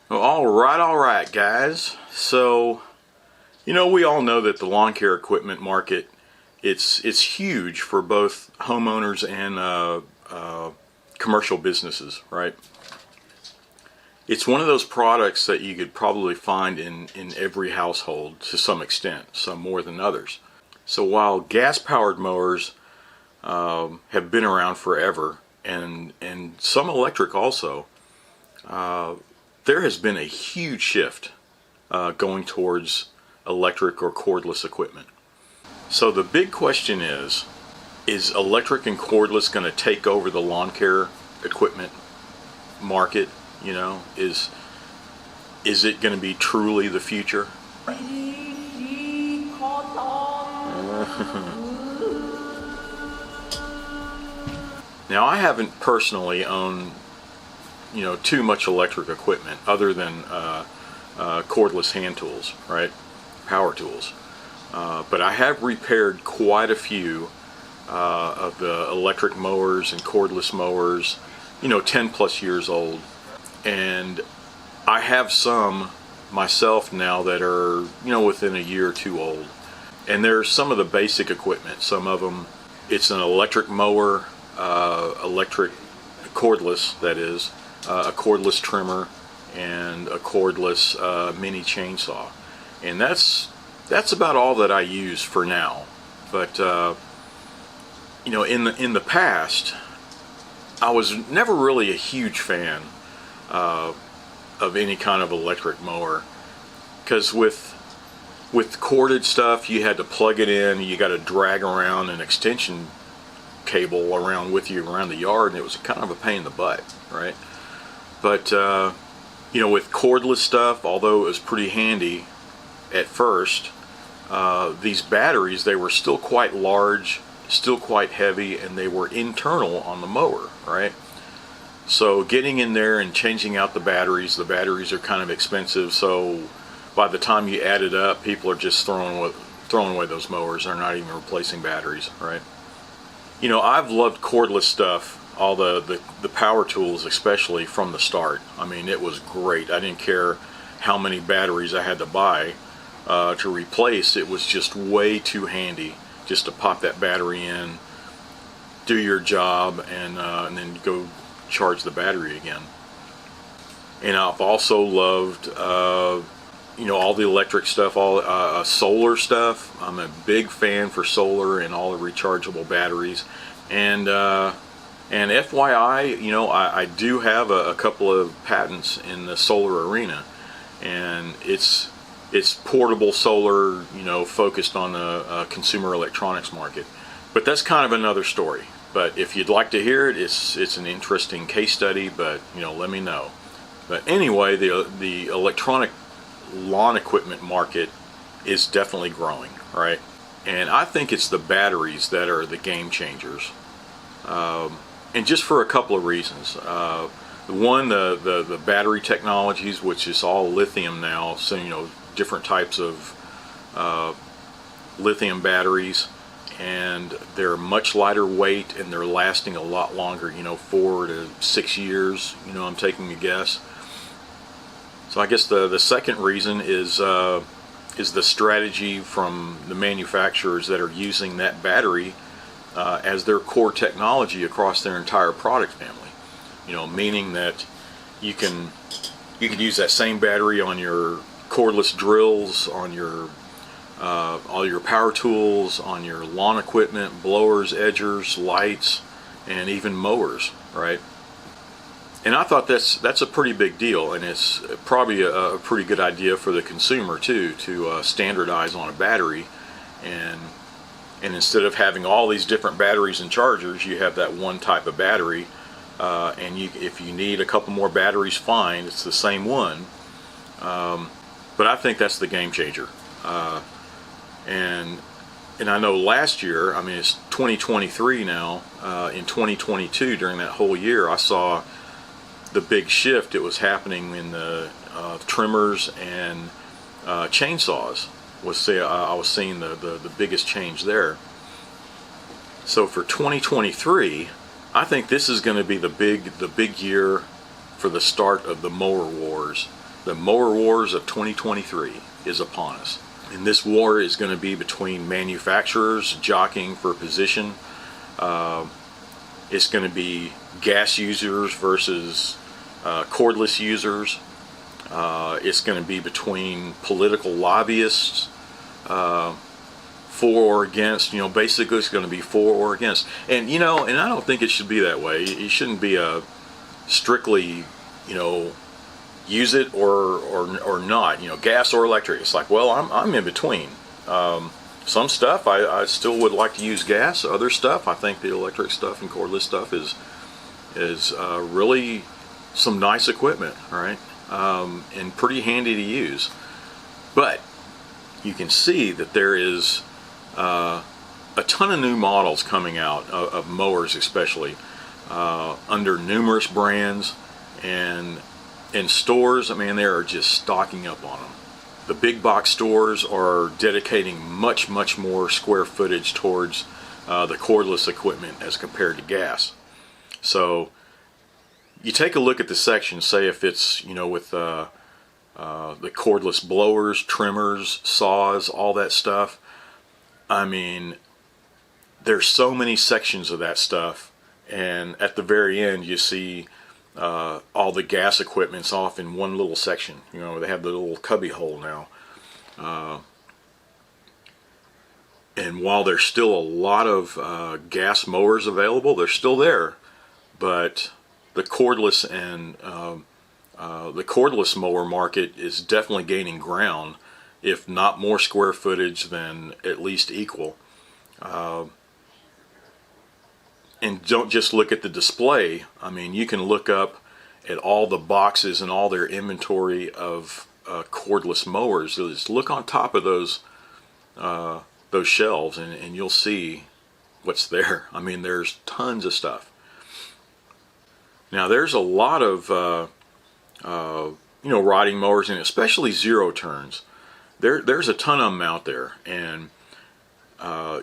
Well, all right, guys. So, we all know that the lawn care equipment market, it's huge for both homeowners and commercial businesses, right? It's one of those products that you could probably find in every household to some extent, some more than others. So while gas-powered mowers have been around forever, and some electric also, there has been a huge shift going towards electric or cordless equipment. So the big question is electric and cordless going to take over the lawn care equipment market? Is it going to be truly the future? Now, I haven't personally owned too much electric equipment other than cordless hand tools, right? Power tools. But I have repaired quite a few of the electric mowers and cordless mowers, 10 plus years old. And I have some myself now that are, within a year or two old. And there's some of the basic equipment. Some of them, it's an electric mower, electric cordless, that is, a cordless trimmer, and a cordless mini chainsaw. And that's about all that I use for now. But in the past, I was never really a huge fan of any kind of electric mower, because with corded stuff, you had to plug it in, you got to drag around an extension cable around with you around the yard, and it was kind of a pain in the butt, right? But with cordless stuff, although it was pretty handy at first, these batteries, they were still quite large, still quite heavy, and they were internal on the mower, right? So getting in there and changing out the batteries are kind of expensive, so by the time you add it up, people are just throwing away those mowers. They're not even replacing batteries, right? I've loved cordless stuff, all the power tools especially, from the start. I mean, it was great. I didn't care how many batteries I had to buy to replace. It was just way too handy just to pop that battery in, do your job, and then go charge the battery again. And I've also loved all the electric stuff, all solar stuff. I'm a big fan for solar and all the rechargeable batteries. And FYI, I do have a couple of patents in the solar arena, and it's portable solar, focused on the consumer electronics market. But that's kind of another story. But if you'd like to hear it, it's an interesting case study, but let me know. But anyway, the electronic lawn equipment market is definitely growing, right? And I think it's the batteries that are the game changers, and just for a couple of reasons. One, the battery technologies, which is all lithium now, so different types of lithium batteries, and they're much lighter weight, and they're lasting a lot longer, 4 to 6 years, I'm taking a guess. So I guess the second reason is the strategy from the manufacturers that are using that battery as their core technology across their entire product family. Meaning that you can use that same battery on your cordless drills, on your all your power tools, on your lawn equipment, blowers, edgers, lights, and even mowers, right? And I thought that's a pretty big deal, and it's probably a pretty good idea for the consumer too, to standardize on a battery, and instead of having all these different batteries and chargers, you have that one type of battery, and if you need a couple more batteries, fine, it's the same one. But I think that's the game changer. And I know last year, I mean, it's 2023 now, in 2022, during that whole year, I saw the big shift. It was happening in the trimmers and chainsaws. I was seeing the biggest change there. So for 2023, I think this is going to be the big year for the start of the Mower Wars. The Mower Wars of 2023 is upon us. And this war is going to be between manufacturers jockeying for position. It's going to be gas users versus cordless users. It's going to be between political lobbyists, for or against. Basically it's going to be for or against. And and I don't think it should be that way. It shouldn't be a strictly, use it or not. Gas or electric. It's like, well, I'm in between. Some stuff I still would like to use gas. Other stuff I think the electric stuff and cordless stuff is really some nice equipment, right? And pretty handy to use. But you can see that there is a ton of new models coming out of mowers, especially under numerous brands, and in stores. I mean, they are just stocking up on them. The big box stores are dedicating much more square footage towards the cordless equipment as compared to gas. So you take a look at the section, say if it's with the cordless blowers, trimmers, saws, all that stuff. I mean, there's so many sections of that stuff, and at the very end you see all the gas equipment's off in one little section. They have the little cubby hole now. And while there's still a lot of gas mowers available, they're still there, but the cordless and the cordless mower market is definitely gaining ground, if not more square footage, then at least equal. And don't just look at the display. I mean, you can look up at all the boxes and all their inventory of cordless mowers. Just look on top of those shelves, and you'll see what's there. I mean, there's tons of stuff. Now, there's a lot of riding mowers, and especially zero turns. There's a ton of them out there, and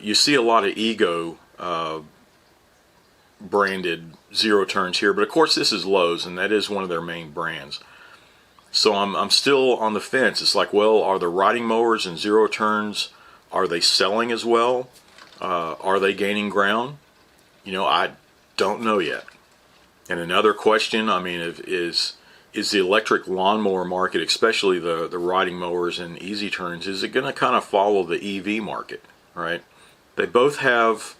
you see a lot of Ego branded zero turns here, but of course this is Lowe's, and that is one of their main brands. So I'm still on the fence. It's like, well, are the riding mowers and zero turns, are they selling as well? Are they gaining ground? I don't know yet. And another question, I mean, is the electric lawnmower market, especially the riding mowers and easy turns, is it going to kind of follow the EV market, right? They both have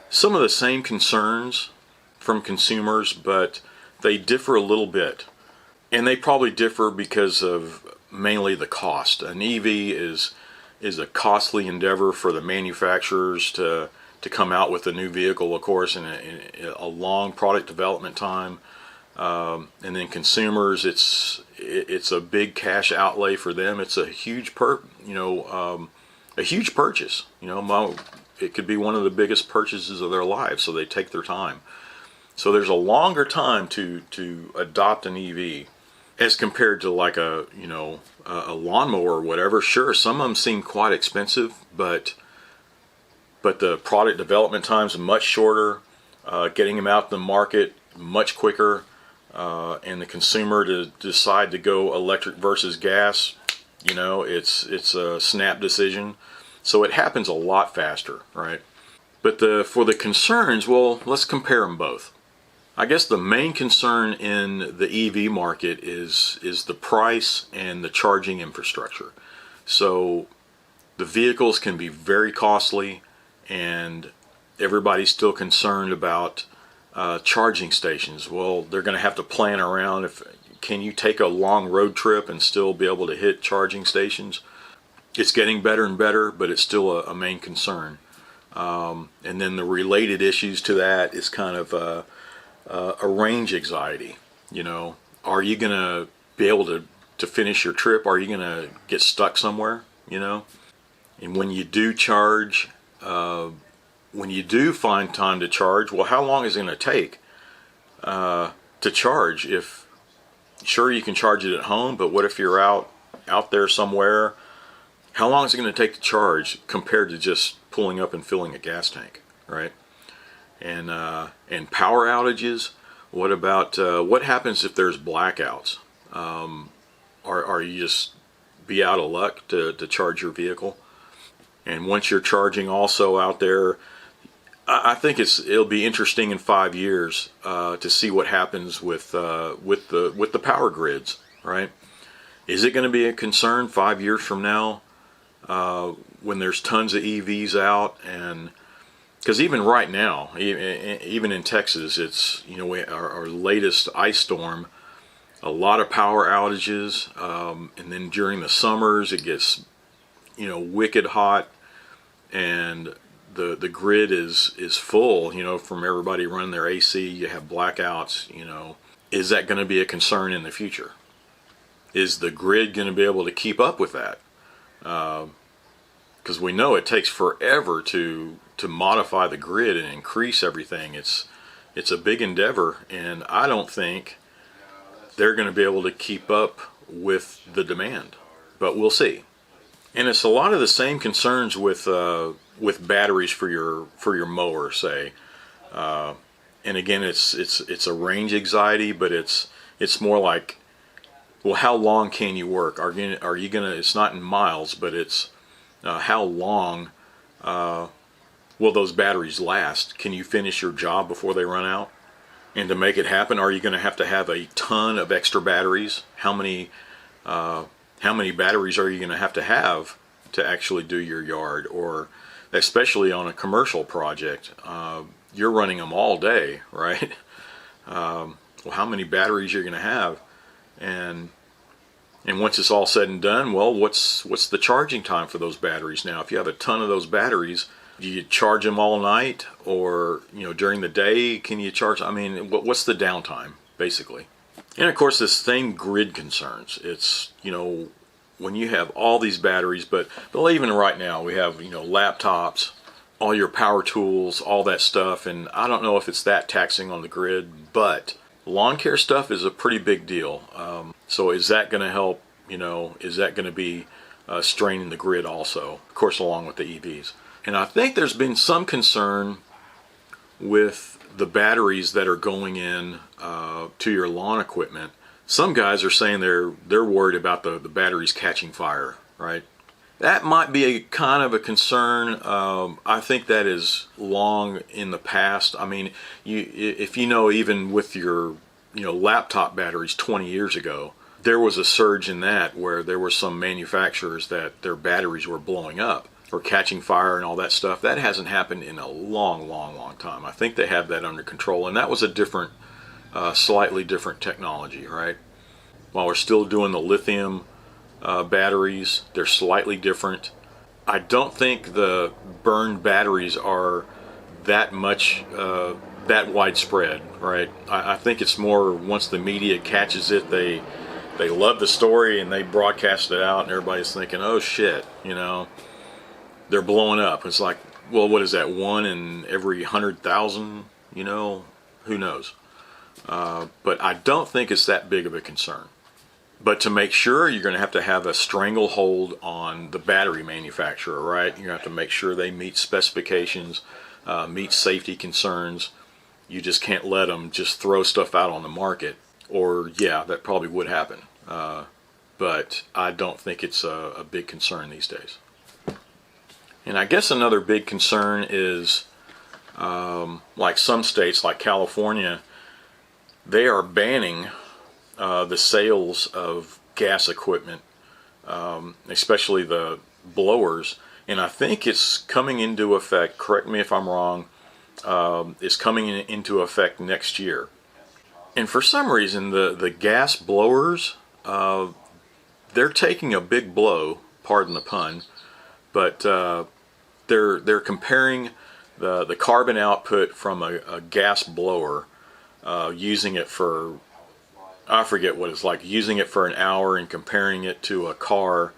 some of the same concerns from consumers, but they differ a little bit. And they probably differ because of mainly the cost. An EV is a costly endeavor for the manufacturers to come out with a new vehicle, of course, in a long product development time. And then consumers, it's a big cash outlay for them. It's a huge a huge purchase. It could be one of the biggest purchases of their lives, so they take their time. So there's a longer time to adopt an EV as compared to like a lawnmower or whatever. Sure, some of them seem quite expensive, but the product development times are much shorter. Getting them out in the market much quicker, and the consumer to decide to go electric versus gas, it's a snap decision. So it happens a lot faster, right? But for the concerns, well, let's compare them both. I guess the main concern in the EV market is the price and the charging infrastructure. So the vehicles can be very costly, and everybody's still concerned about charging stations. Well, they're going to have to plan around can you take a long road trip and still be able to hit charging stations? It's getting better and better, but it's still a main concern. And then the related issues to that is kind of a range anxiety. Are you going to be able to finish your trip? Are you going to get stuck somewhere? And when you do charge, when you do find time to charge, well, how long is it going to take to charge? Sure, you can charge it at home, but what if you're out there somewhere? How long is it going to take to charge compared to just pulling up and filling a gas tank, right? And power outages. What about what happens if there's blackouts? or you just be out of luck to charge your vehicle. And once you're charging also out there, I think it'll be interesting in 5 years to see what happens with the power grids, right? Is it going to be a concern 5 years from now when there's tons of EVs out? And because even right now, even in Texas, it's, you know, our latest ice storm, a lot of power outages, and then during the summers it gets, you know, wicked hot, and the grid is full, you know, from everybody running their AC. You have blackouts, you know. Is that going to be a concern in the future? Is the grid going to be able to keep up with that? Because we know it takes forever to modify the grid and increase everything. It's a big endeavor, and I don't think they're going to be able to keep up with the demand. But we'll see. And it's a lot of the same concerns with batteries for your mower, say. And again, it's a range anxiety, but it's more like, well, how long can you work? Are you gonna? It's not in miles, but it's how long will those batteries last? Can you finish your job before they run out? And to make it happen, are you going to have a ton of extra batteries? How many batteries are you going to have to actually do your yard? Or especially on a commercial project, you're running them all day, right? Well, how many batteries you're going to have? And once it's all said and done, well, what's the charging time for those batteries now? If you have a ton of those batteries, do you charge them all night, or, you know, during the day? Can you charge? I mean, what's the downtime, basically? And of course, this same grid concerns. It's, you know, when you have all these batteries, but even right now we have, you know, laptops, all your power tools, all that stuff, and I don't know if it's that taxing on the grid, but lawn care stuff is a pretty big deal. So is that going to help? You know, is that going to be straining the grid also? Of course, along with the EVs. And I think there's been some concern with the batteries that are going in to your lawn equipment. Some guys are saying they're worried about the batteries catching fire, right? That might be a kind of a concern. I think that is long in the past. I mean, if you know, even with your, you know, laptop batteries 20 years ago, there was a surge in that where there were some manufacturers that their batteries were blowing up or catching fire and all that stuff. That hasn't happened in a long, long, long time. I think they have that under control, and that was a different, slightly different technology, right? While we're still doing the lithium batteries, they're slightly different. I don't think the burned batteries are that much, that widespread, right? I think it's more once the media catches it, they love the story and they broadcast it out, and everybody's thinking, oh shit, you know, they're blowing up. It's like, well, what is that, 1 in every 100,000, you know, who knows? But I don't think it's that big of a concern. But to make sure, you're going to have a stranglehold on the battery manufacturer, right? You're going to have to make sure they meet specifications, meet safety concerns. You just can't let them just throw stuff out on the market. Or, yeah, that probably would happen. But I don't think it's a big concern these days. And I guess another big concern is, like some states, like California, they are banning the sales of gas equipment, especially the blowers. And I think it's coming into effect, correct me if I'm wrong, it's coming into effect next year. And for some reason, the gas blowers, they're taking a big blow, pardon the pun, but they're comparing the carbon output from a gas blower, using it for, I forget what it's like, using it for an hour and comparing it to a car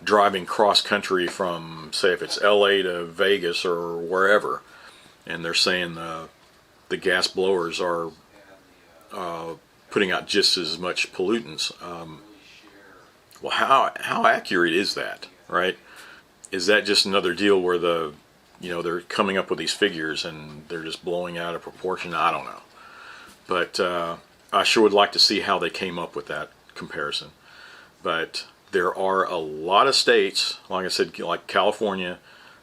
driving cross country from, say, if it's LA to Vegas or wherever. And they're saying the gas blowers are putting out just as much pollutants. Well, how accurate is that, right? Is that just another deal where they're coming up with these figures and they're just blowing out of proportion? I don't know. But I sure would like to see how they came up with that, comparison. But there are a lot of states, like I said, like California,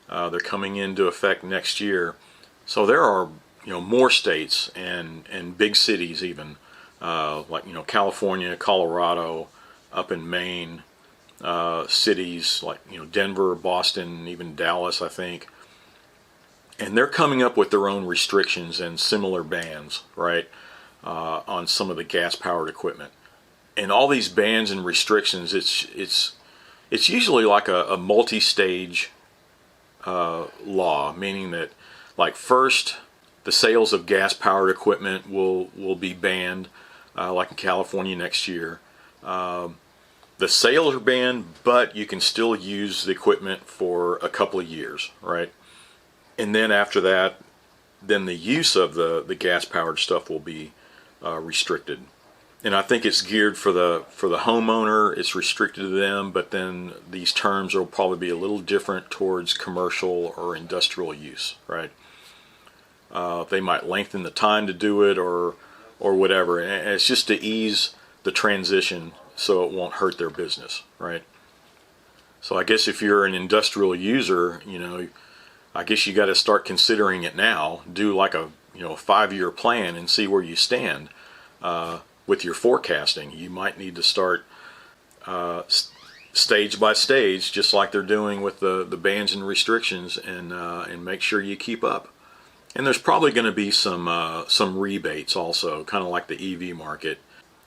they're coming into effect next year. So there are, more states and big cities even, like, California, Colorado, up in Maine, cities like, Denver, Boston, even Dallas, I think. And they're coming up with their own restrictions and similar bans, right, on some of the gas-powered equipment. And all these bans and restrictions, it's usually like a multi-stage law, meaning that, like, first the sales of gas-powered equipment will be banned, like in California next year. The sales are banned, but you can still use the equipment for a couple of years, right? And then after that, then the use of the gas-powered stuff will be restricted. And I think it's geared for the homeowner. It's restricted to them, but then these terms will probably be a little different towards commercial or industrial use, right? They might lengthen the time to do it or whatever. And it's just to ease the transition so it won't hurt their business, right? So I guess if you're an industrial user, I guess you got to start considering it now. Do like a 5-year plan and see where you stand with your forecasting. You might need to start stage by stage, just like they're doing with the bans and restrictions, and make sure you keep up. And there's probably going to be some rebates also, kind of like the EV market,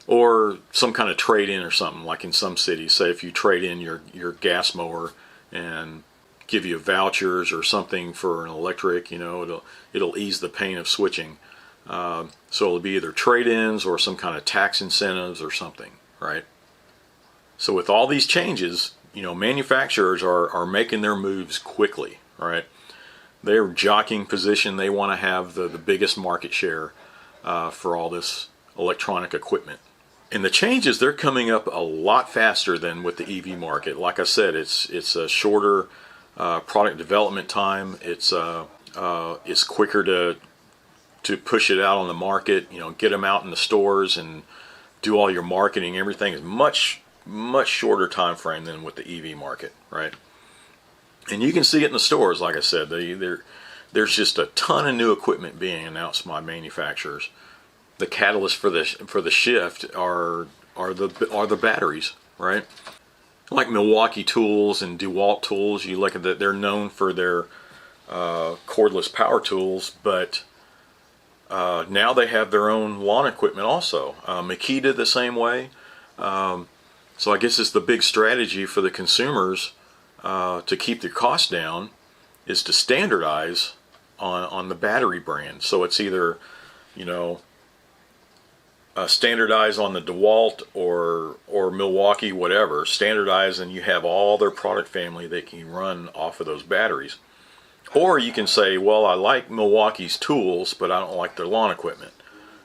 or some kind of trade-in or something, like in some cities. Say if you trade in your gas mower and give you vouchers or something for an electric, it'll ease the pain of switching. So it'll be either trade-ins or some kind of tax incentives or something, right? So with all these changes, manufacturers are making their moves quickly, right? They're jockeying position. They want to have the biggest market share for all this electronic equipment. And the changes, they're coming up a lot faster than with the EV market. Like I said, it's a shorter product development time. It's quicker to push it out on the market. Get them out in the stores and do all your marketing. Everything is much shorter time frame than with the EV market, right? And you can see it in the stores. Like I said, there's just a ton of new equipment being announced by manufacturers. The catalyst for the shift are the batteries, right? Like Milwaukee tools and DeWalt tools, you look at that, they're known for their cordless power tools, but now they have their own lawn equipment also. Makita the same way. So I guess it's the big strategy for the consumers to keep their costs down is to standardize on the battery brand. So it's either, standardize on the DeWalt or Milwaukee, whatever. Standardize, and you have all their product family they can run off of those batteries. Or you can say, well, I like Milwaukee's tools, but I don't like their lawn equipment.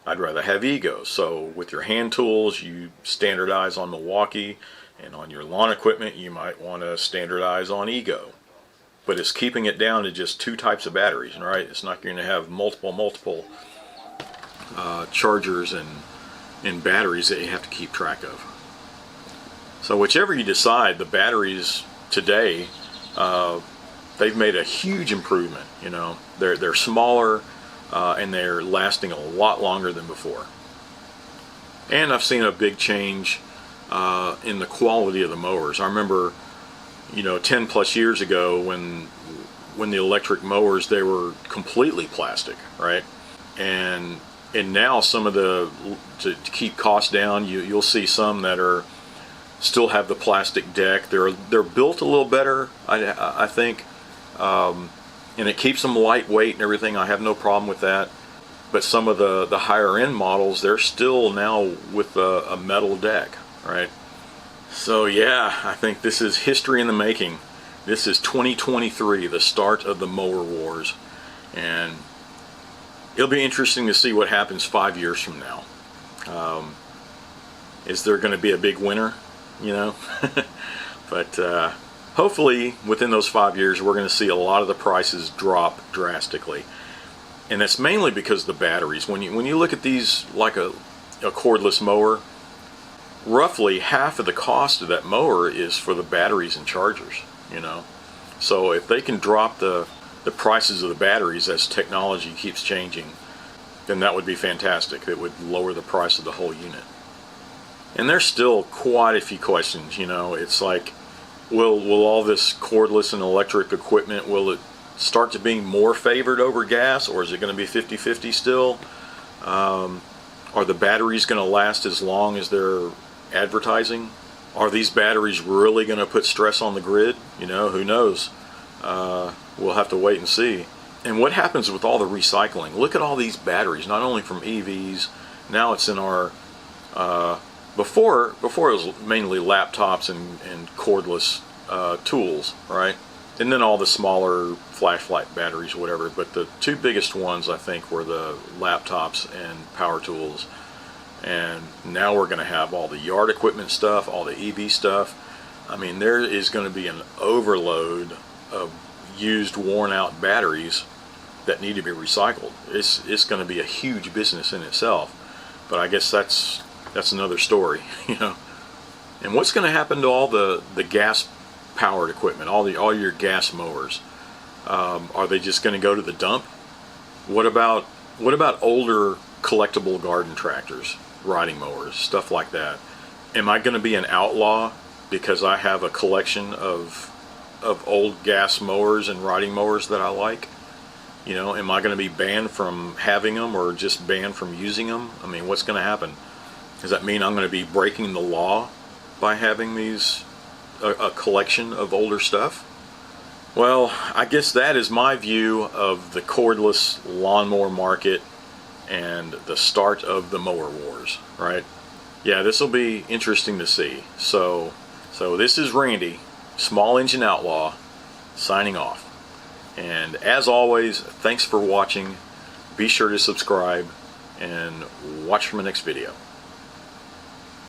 I'd rather have Ego. So with your hand tools, you standardize on Milwaukee, and on your lawn equipment, you might want to standardize on Ego. But it's keeping it down to just 2 types of batteries, right? It's not going to have multiple chargers and batteries that you have to keep track of. So whichever you decide, the batteries today, they've made a huge improvement. They're smaller and they're lasting a lot longer than before. And I've seen a big change in the quality of the mowers. I remember, 10 plus years ago when the electric mowers, they were completely plastic, right? And now some of to keep costs down, you'll see some that still have the plastic deck. They're built a little better, I think, and it keeps them lightweight and everything. I have no problem with that. But some of the higher end models, they're still now with a metal deck, right? So yeah, I think this is history in the making. This is 2023, the start of the Mower Wars, and it'll be interesting to see what happens 5 years from now. Is there going to be a big winner? But hopefully within those 5 years we're going to see a lot of the prices drop drastically, and that's mainly because of the batteries. When you look at these, like a cordless mower, roughly half of the cost of that mower is for the batteries and chargers, you know. So if they can drop the prices of the batteries as technology keeps changing, then that would be fantastic. It would lower the price of the whole unit. And there's still quite a few questions, you know. It's like, will all this cordless and electric equipment, will it start to being more favored over gas, or is it going to be 50-50 still? Are the batteries going to last as long as they're advertising? Are these batteries really going to put stress on the grid? You know, who knows? We'll have to wait and see. And what happens with all the recycling? Look at all these batteries, not only from EVs, now it's in our, before it was mainly laptops and cordless tools, right? And then all the smaller flashlight batteries, whatever. But the two biggest ones, I think, were the laptops and power tools. And now we're going to have all the yard equipment stuff, all the EV stuff. I mean, there is going to be an overload of used, worn-out batteries that need to be recycled. It's going to be a huge business in itself. But I guess that's another story, you know. And what's going to happen to all the gas-powered equipment, all your gas mowers? Are they just going to go to the dump? What about older collectible garden tractors, riding mowers, stuff like that? Am I going to be an outlaw because I have a collection of old gas mowers and riding mowers that I like? You know, am I going to be banned from having them, or just banned from using them? I mean, what's going to happen? Does that mean I'm going to be breaking the law by having a collection of older stuff? Well, I guess that is my view of the cordless lawnmower market and the start of the Mower Wars, right? Yeah, this will be interesting to see. So this is Randy, Small Engine Outlaw, signing off. And as always, thanks for watching. Be sure to subscribe and watch for my next video.